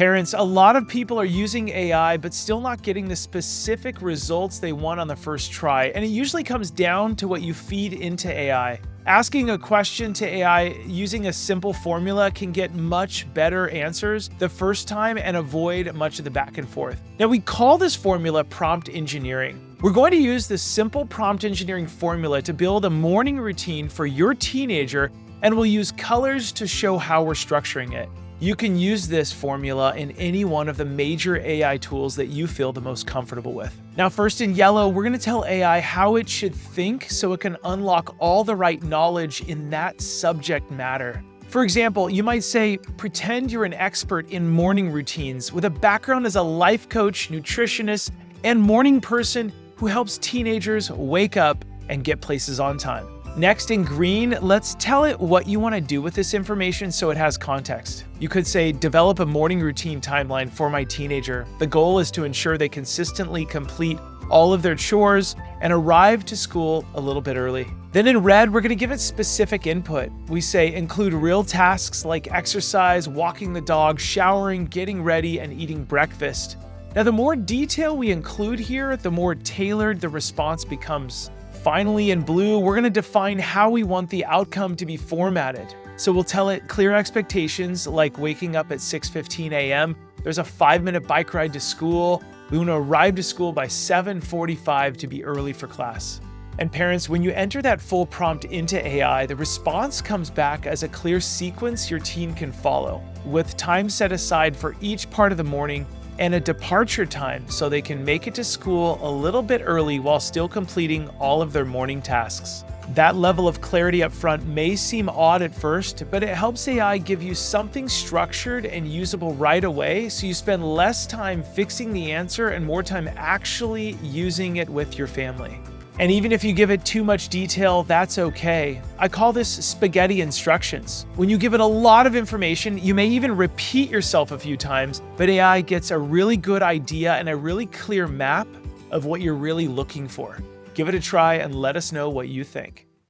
Parents, a lot of people are using AI but still not getting the specific results they want on the first try, and it usually comes down to what you feed into AI. Asking a question to AI using a simple formula can get much better answers the first time and avoid much of the back and forth. Now, we call this formula prompt engineering. We're going to use this simple prompt engineering formula to build a morning routine for your teenager, and we'll use colors to show how we're structuring it. You can use this formula in any one of the major AI tools that you feel the most comfortable with. Now, first in yellow, we're going to tell AI how it should think so it can unlock all the right knowledge in that subject matter. For example, you might say, pretend you're an expert in morning routines with a background as a life coach, nutritionist, and morning person who helps teenagers wake up and get places on time. Next, in green, let's tell it what you want to do with this information so it has context. You could say, develop a morning routine timeline for my teenager. The goal is to ensure they consistently complete all of their chores and arrive to school a little bit early. Then in red, we're going to give it specific input. We say, include real tasks like exercise, walking the dog, showering, getting ready, and eating breakfast. Now, the more detail we include here, the more tailored the response becomes. Finally, in blue, we're going to define how we want the outcome to be formatted. So we'll tell it clear expectations like waking up at 6:15 a.m. There's a 5-minute bike ride to school. We want to arrive to school by 7:45 to be early for class. And parents, when you enter that full prompt into AI, the response comes back as a clear sequence your teen can follow, with time set aside for each part of the morning and a departure time so they can make it to school a little bit early while still completing all of their morning tasks. That level of clarity up front may seem odd at first, but it helps AI give you something structured and usable right away so you spend less time fixing the answer and more time actually using it with your family. And even if you give it too much detail, that's okay. I call this spaghetti instructions. When you give it a lot of information, you may even repeat yourself a few times, but AI gets a really good idea and a really clear map of what you're really looking for. Give it a try and let us know what you think.